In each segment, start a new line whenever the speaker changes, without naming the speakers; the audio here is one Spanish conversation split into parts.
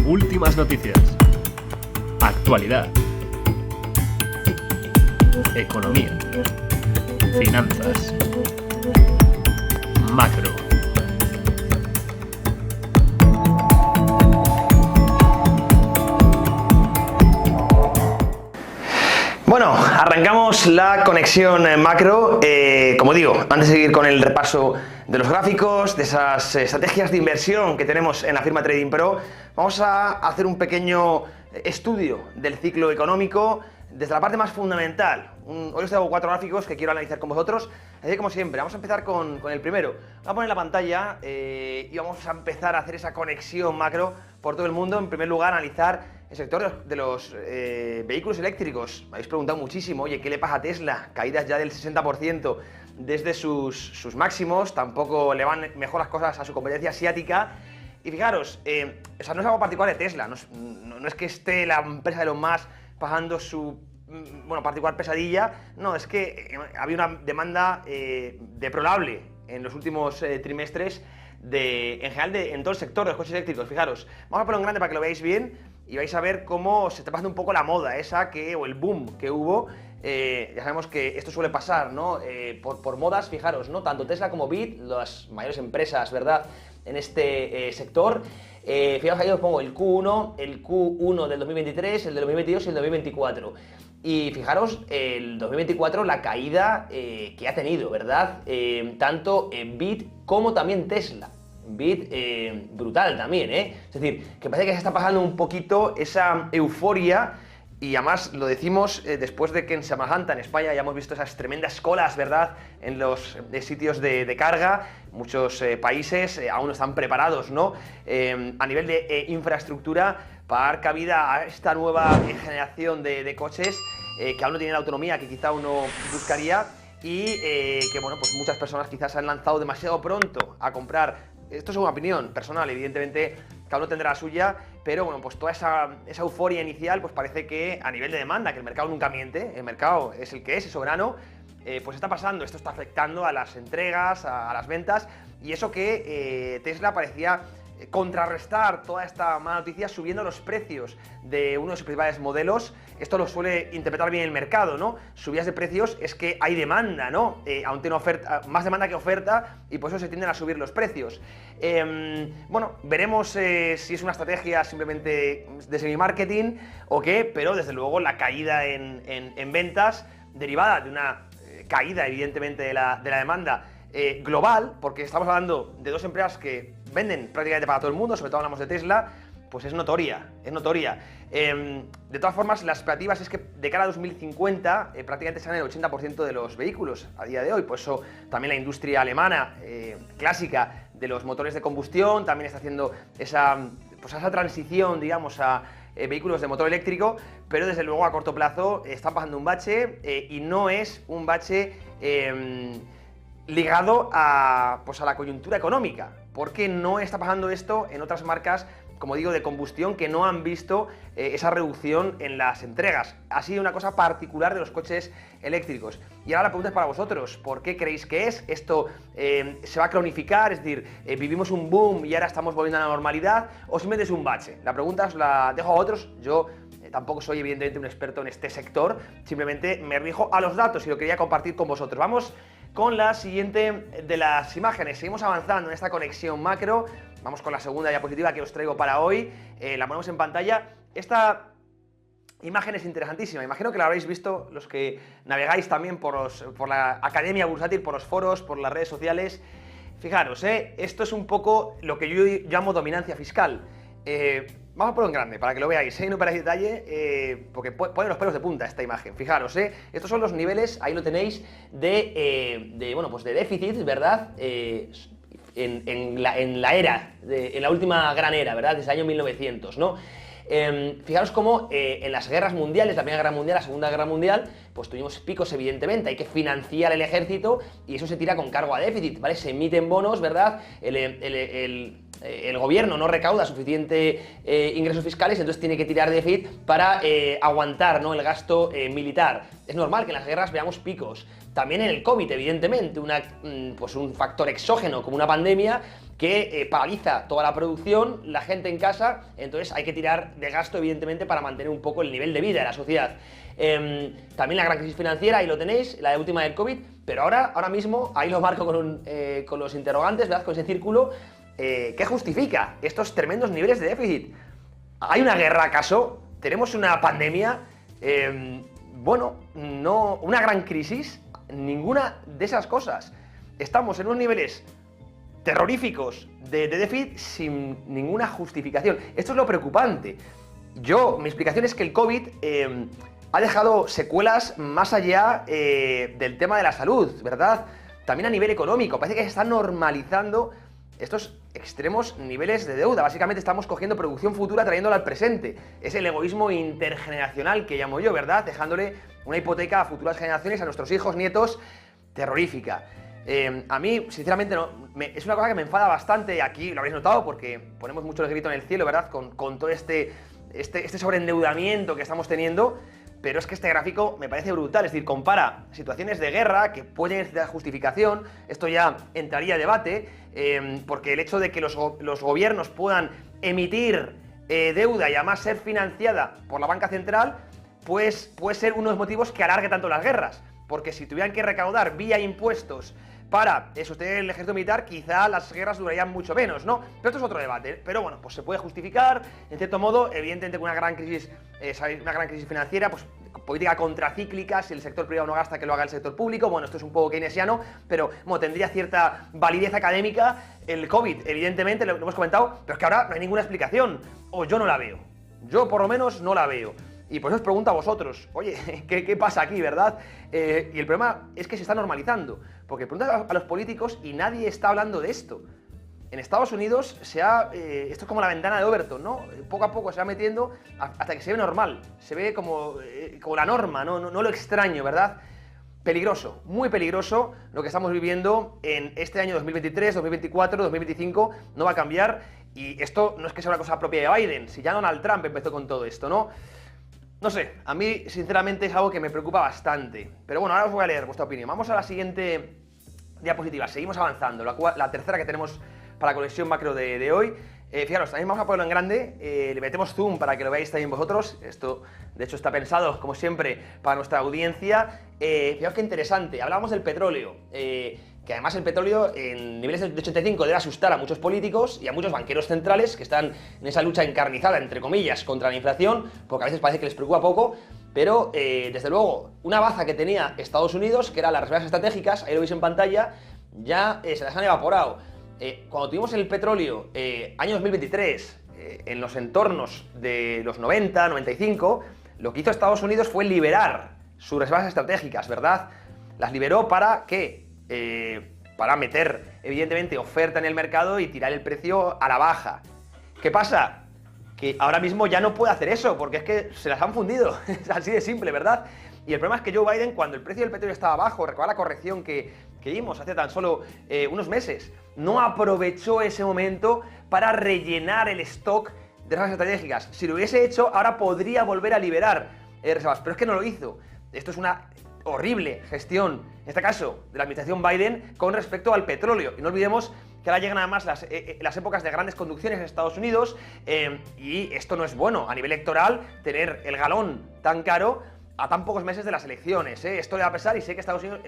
Últimas noticias. Actualidad. Economía. Finanzas. Macro.
Bueno, arrancamos la conexión macro. Como digo, antes de seguir con el repaso de los gráficos, de esas estrategias de inversión que tenemos en la firma Trading Pro, vamos a hacer un pequeño estudio del ciclo económico desde la parte más fundamental. Hoy os traigo 4 gráficos que quiero analizar con vosotros. Así que, como siempre, vamos a empezar con el primero. Voy a poner la pantalla y vamos a empezar a hacer esa conexión macro por todo el mundo. En primer lugar, analizar el sector de los vehículos eléctricos. Me habéis preguntado muchísimo, oye, ¿qué le pasa a Tesla? Caídas ya del 60% desde sus máximos. Tampoco le van mejor las cosas a su competencia asiática. Y fijaros, o sea, no es algo particular de Tesla. No es que esté la empresa de Elon Musk pasando su particular pesadilla. No, es que había una demanda deplorable en los últimos trimestres en general en todo el sector de los coches eléctricos. Fijaros, vamos a ponerlo en grande para que lo veáis bien y vais a ver cómo se está pasando un poco la moda esa o el boom que hubo. Ya sabemos que esto suele pasar, ¿no? Por modas, fijaros, ¿no? Tanto Tesla como BYD, las mayores empresas, ¿verdad?, en este sector. Fijaos, ahí os pongo el Q1 del 2023, el del 2022 y el del 2024. Y fijaros, el 2024, la caída que ha tenido, ¿verdad? Tanto en BYD como también Tesla. BYD brutal también, ¿eh? Es decir, que parece que se está pasando un poquito esa euforia. Y además lo decimos después de que en Semana en España ya hemos visto esas tremendas colas, ¿verdad?, en los sitios de carga. Muchos países aún no están preparados, ¿no?, a nivel de infraestructura para dar cabida a esta nueva generación de coches que aún no tienen la autonomía que quizá uno buscaría y que, bueno, pues muchas personas quizás se han lanzado demasiado pronto a comprar. Esto es una opinión personal, evidentemente cada uno tendrá la suya, pero bueno, pues toda esa euforia inicial, pues parece que a nivel de demanda, que el mercado nunca miente, el mercado es el que es soberano, pues está pasando, esto está afectando a las entregas, a las ventas, y eso que Tesla parecía contrarrestar toda esta mala noticia subiendo los precios de uno de sus principales modelos. Esto lo suele interpretar bien el mercado, ¿no? Subidas de precios es que hay demanda, ¿no? Aún tiene más demanda que oferta y por eso se tienden a subir los precios. Bueno, veremos si es una estrategia simplemente de semi-marketing o qué, pero desde luego la caída en ventas derivada de una caída evidentemente de la demanda global, porque estamos hablando de dos empresas que venden prácticamente para todo el mundo, sobre todo hablamos de Tesla, pues es notoria, es notoria. De todas formas, las expectativas es que de cara a 2050 prácticamente sean el 80% de los vehículos a día de hoy, por eso también la industria alemana clásica de los motores de combustión también está haciendo esa transición, digamos, a vehículos de motor eléctrico, pero desde luego a corto plazo está pasando un bache y no es un bache ligado a la coyuntura económica, porque no está pasando esto en otras marcas, como digo, de combustión, que no han visto esa reducción en las entregas. Ha sido una cosa particular de los coches eléctricos. Y ahora la pregunta es para vosotros, ¿por qué creéis que es? ¿Esto se va a cronificar? Es decir, ¿vivimos un boom y ahora estamos volviendo a la normalidad? ¿O simplemente es un bache? La pregunta os la dejo a otros. Yo tampoco soy evidentemente un experto en este sector, simplemente me rijo a los datos y lo quería compartir con vosotros. Vamos con la siguiente de las imágenes. Seguimos avanzando en esta conexión macro. Vamos con la segunda diapositiva que os traigo para hoy. La ponemos en pantalla. Esta imagen es interesantísima. Imagino que la habréis visto los que navegáis también por la Academia Bursátil, por los foros, por las redes sociales. Fijaros, esto es un poco lo que yo llamo dominancia fiscal. Vamos a ponerlo en grande para que lo veáis, no para detalle, porque pone los pelos de punta esta imagen. Fijaros, estos son los niveles, ahí lo tenéis, de déficit, ¿verdad? En la última gran era, ¿verdad? Desde el año 1900, ¿no? Fijaros cómo en las guerras mundiales, la Primera Guerra Mundial, la Segunda Guerra Mundial, pues tuvimos picos, evidentemente, hay que financiar el ejército y eso se tira con cargo a déficit, ¿vale? Se emiten bonos, ¿verdad? El gobierno no recauda suficiente ingresos fiscales, entonces tiene que tirar déficit para aguantar, ¿no?, el gasto militar. Es normal que en las guerras veamos picos. También en el COVID, evidentemente, un factor exógeno como una pandemia que paraliza toda la producción, la gente en casa, entonces hay que tirar de gasto, evidentemente, para mantener un poco el nivel de vida de la sociedad. También la gran crisis financiera, ahí lo tenéis, la última del COVID, pero ahora mismo, ahí lo marco con los interrogantes, ¿verdad? Con ese círculo, ¿qué justifica estos tremendos niveles de déficit? ¿Hay una guerra acaso? ¿Tenemos una pandemia? Bueno, no, una gran crisis, ninguna de esas cosas. Estamos en unos niveles terroríficos de déficit sin ninguna justificación. Esto es lo preocupante. Mi explicación es que el COVID ha dejado secuelas más allá del tema de la salud, ¿verdad? También a nivel económico. Parece que se están normalizando estos extremos niveles de deuda. Básicamente estamos cogiendo producción futura, trayéndola al presente. Es el egoísmo intergeneracional que llamo yo, ¿verdad? Dejándole una hipoteca a futuras generaciones, a nuestros hijos, nietos, terrorífica. A mí, sinceramente, es una cosa que me enfada bastante. Aquí lo habréis notado porque ponemos mucho el grito en el cielo, ¿verdad? Con todo este sobreendeudamiento que estamos teniendo. Pero es que este gráfico me parece brutal, es decir, compara situaciones de guerra que pueden necesitar justificación, esto ya entraría a debate, porque el hecho de que los gobiernos puedan emitir deuda y además ser financiada por la banca central, pues puede ser uno de los motivos que alargue tanto las guerras, porque si tuvieran que recaudar vía impuestos para sostener el ejército militar, quizá las guerras durarían mucho menos, ¿no? Pero esto es otro debate. Pero bueno, pues se puede justificar, en cierto modo, evidentemente con una gran crisis, una gran crisis financiera, pues política contracíclica, si el sector privado no gasta, que lo haga el sector público. Bueno, esto es un poco keynesiano, pero bueno, tendría cierta validez académica. El COVID, evidentemente, lo hemos comentado, pero es que ahora no hay ninguna explicación, o yo no la veo. Yo, por lo menos, no la veo. Y por eso os pregunto a vosotros, oye, ¿qué pasa aquí, verdad? Y el problema es que se está normalizando, porque preguntas a los políticos y nadie está hablando de esto. En Estados Unidos esto es como la ventana de Overton, ¿no? Poco a poco se va metiendo hasta que se ve normal, se ve como la norma, no lo extraño, ¿verdad? Peligroso, muy peligroso lo que estamos viviendo en este año 2023, 2024, 2025, no va a cambiar. Y esto no es que sea una cosa propia de Biden, si ya Donald Trump empezó con todo esto, ¿no? No sé, a mí sinceramente es algo que me preocupa bastante. Pero bueno, ahora os voy a leer vuestra opinión. Vamos a la siguiente diapositiva, seguimos avanzando. La tercera que tenemos para la conexión macro de hoy. Fijaros, también vamos a ponerlo en grande, le metemos zoom para que lo veáis también vosotros. Esto, de hecho, está pensado, como siempre, para nuestra audiencia. Fijaos qué interesante, hablábamos del petróleo, que además el petróleo en niveles de 85 debe asustar a muchos políticos y a muchos banqueros centrales que están en esa lucha encarnizada, entre comillas, contra la inflación, porque a veces parece que les preocupa poco. Pero, desde luego, una baza que tenía Estados Unidos, que eran las reservas estratégicas, ahí lo veis en pantalla, ya se las han evaporado. Cuando tuvimos el petróleo, año 2023, en los entornos de los 90, 95, lo que hizo Estados Unidos fue liberar sus reservas estratégicas, ¿verdad? Las liberó ¿para qué? Para meter, evidentemente, oferta en el mercado y tirar el precio a la baja. ¿Qué pasa? Que ahora mismo ya no puede hacer eso, porque es que se las han fundido, es así de simple, ¿verdad? Y el problema es que Joe Biden, cuando el precio del petróleo estaba bajo, recuerda la corrección que vimos hace tan solo unos meses, no aprovechó ese momento para rellenar el stock de reservas estratégicas. Si lo hubiese hecho, ahora podría volver a liberar reservas, pero es que no lo hizo. Esto es una horrible gestión, en este caso, de la administración Biden con respecto al petróleo. Y no olvidemos que ahora llegan además las épocas de grandes conducciones en Estados Unidos, y esto no es bueno a nivel electoral, tener el galón tan caro a tan pocos meses de las elecciones, ¿eh? Esto le va a pesar, y sé que Estados Unidos,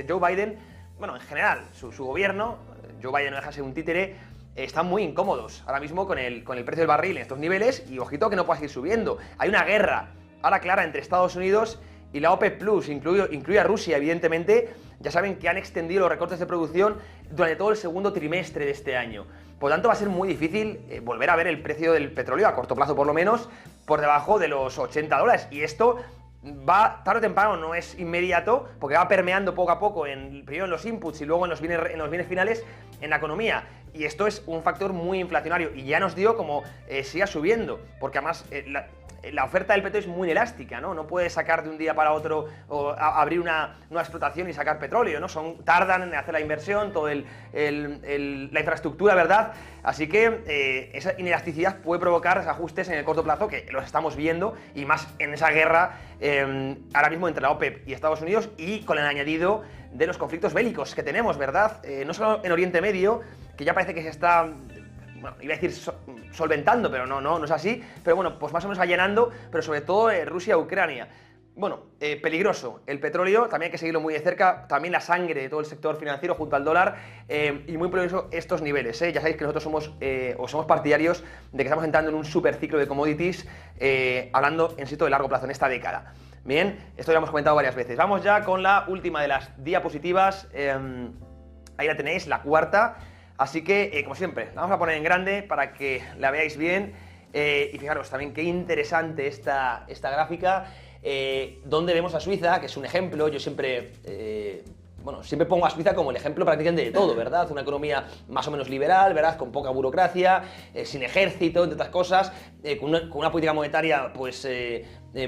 Joe Biden, bueno, en general, su gobierno, Joe Biden no deja de ser un títere, están muy incómodos ahora mismo con el precio del barril en estos niveles, y ojito que no pueda seguir subiendo. Hay una guerra ahora clara entre Estados Unidos y la OPEP Plus, incluye a Rusia, evidentemente. Ya saben que han extendido los recortes de producción durante todo el segundo trimestre de este año. Por lo tanto, va a ser muy difícil volver a ver el precio del petróleo, a corto plazo por lo menos, por debajo de los $80. Y esto va, tarde o temprano, no es inmediato, porque va permeando poco a poco, primero en los inputs y luego en los bienes finales en la economía. Y esto es un factor muy inflacionario, y ya nos dio como siga subiendo, porque además la oferta del petróleo es muy elástica, ¿no? No puedes sacar de un día para otro o abrir una nueva explotación y sacar petróleo, ¿no? Tardan en hacer la inversión, toda la infraestructura, ¿verdad? Así que esa inelasticidad puede provocar ajustes en el corto plazo, que los estamos viendo, y más en esa guerra ahora mismo entre la OPEP y Estados Unidos, y con el añadido de los conflictos bélicos que tenemos, ¿verdad? No solo en Oriente Medio, que ya parece que se está, bueno, iba a decir solventando, pero no es así, pero bueno, pues más o menos va llenando, pero sobre todo Rusia-Ucrania. Bueno, peligroso el petróleo, también hay que seguirlo muy de cerca, también la sangre de todo el sector financiero junto al dólar, y muy peligroso estos niveles, ya sabéis que nosotros somos partidarios de que estamos entrando en un super ciclo de commodities, hablando en sitio de largo plazo, en esta década. Bien, esto ya hemos comentado varias veces. Vamos ya con la última de las diapositivas, ahí la tenéis, la cuarta, así que, como siempre, la vamos a poner en grande para que la veáis bien, y fijaros también qué interesante esta gráfica, donde vemos a Suiza, que es un ejemplo. Yo siempre, siempre pongo a Suiza como el ejemplo prácticamente de todo, ¿verdad? Una economía más o menos liberal, ¿verdad? Con poca burocracia, sin ejército, entre otras cosas, con una política monetaria, pues,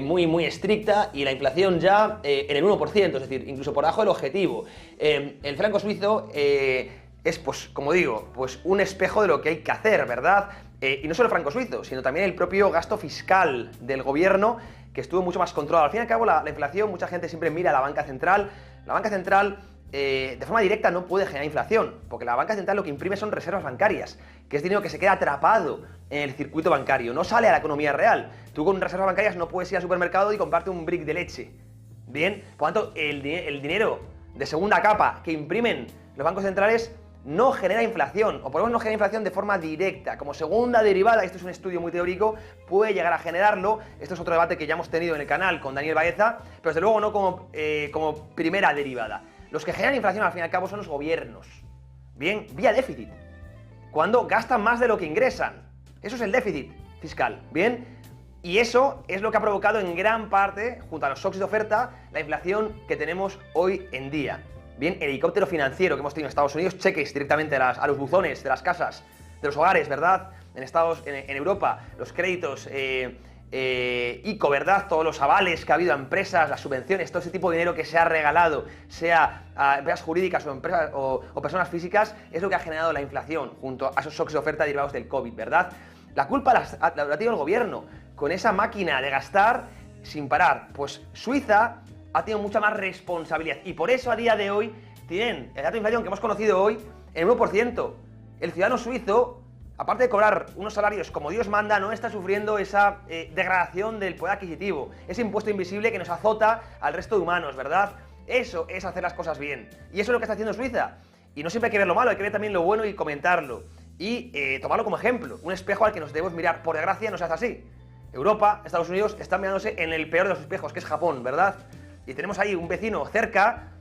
muy estricta, y la inflación ya en el 1%, es decir, incluso por debajo del objetivo. El franco suizo es, pues, como digo, pues un espejo de lo que hay que hacer, ¿verdad? Y no solo el franco suizo, sino también el propio gasto fiscal del gobierno, que estuvo mucho más controlado. Al fin y al cabo, la inflación, mucha gente siempre mira a la banca central. La banca central, de forma directa, no puede generar inflación, porque la banca central lo que imprime son reservas bancarias, que es dinero que se queda atrapado en el circuito bancario, no sale a la economía real. Tú con reservas bancarias no puedes ir al supermercado y comprarte un brick de leche. Bien, por lo tanto, el dinero de segunda capa que imprimen los bancos centrales no genera inflación, o por lo menos no genera inflación de forma directa. Como segunda derivada, esto es un estudio muy teórico, puede llegar a generarlo. Esto es otro debate que ya hemos tenido en el canal con Daniel Baeza, pero desde luego no como primera derivada. Los que generan inflación al fin y al cabo son los gobiernos, bien, vía déficit, cuando gastan más de lo que ingresan. Eso es el déficit fiscal, bien, y eso es lo que ha provocado en gran parte, junto a los shocks de oferta, la inflación que tenemos hoy en día. Bien, el helicóptero financiero que hemos tenido en Estados Unidos, cheques directamente a los buzones de las casas, de los hogares, ¿verdad? En Europa, los créditos ICO, ¿verdad? Todos los avales que ha habido a empresas, las subvenciones, todo ese tipo de dinero que se ha regalado, sea a empresas jurídicas o empresas o personas físicas, es lo que ha generado la inflación, junto a esos shocks de oferta derivados del COVID, ¿verdad? La culpa la ha tenido el gobierno, con esa máquina de gastar sin parar. Pues Suiza ha tenido mucha más responsabilidad, y por eso a día de hoy tienen el dato de inflación que hemos conocido hoy en el 1%. El ciudadano suizo, aparte de cobrar unos salarios como Dios manda, no está sufriendo esa degradación del poder adquisitivo, ese impuesto invisible que nos azota al resto de humanos, ¿verdad? Eso es hacer las cosas bien, y eso es lo que está haciendo Suiza. Y no siempre hay que ver lo malo, hay que ver también lo bueno y comentarlo, y tomarlo como ejemplo, un espejo al que nos debemos mirar. Por desgracia no se hace así. Europa, Estados Unidos están mirándose en el peor de los espejos, que es Japón, ¿verdad? Y tenemos ahí un vecino cerca,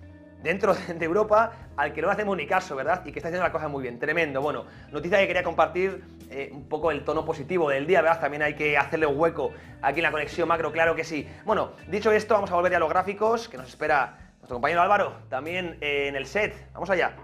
dentro de Europa, al que no le hacemos ni caso, ¿verdad? Y que está haciendo la cosa muy bien, tremendo. Bueno, noticia que quería compartir, un poco el tono positivo del día, ¿verdad? También hay que hacerle un hueco aquí en la conexión macro, claro que sí. Bueno, dicho esto, vamos a volver ya a los gráficos, que nos espera nuestro compañero Álvaro, también en el set. Vamos allá.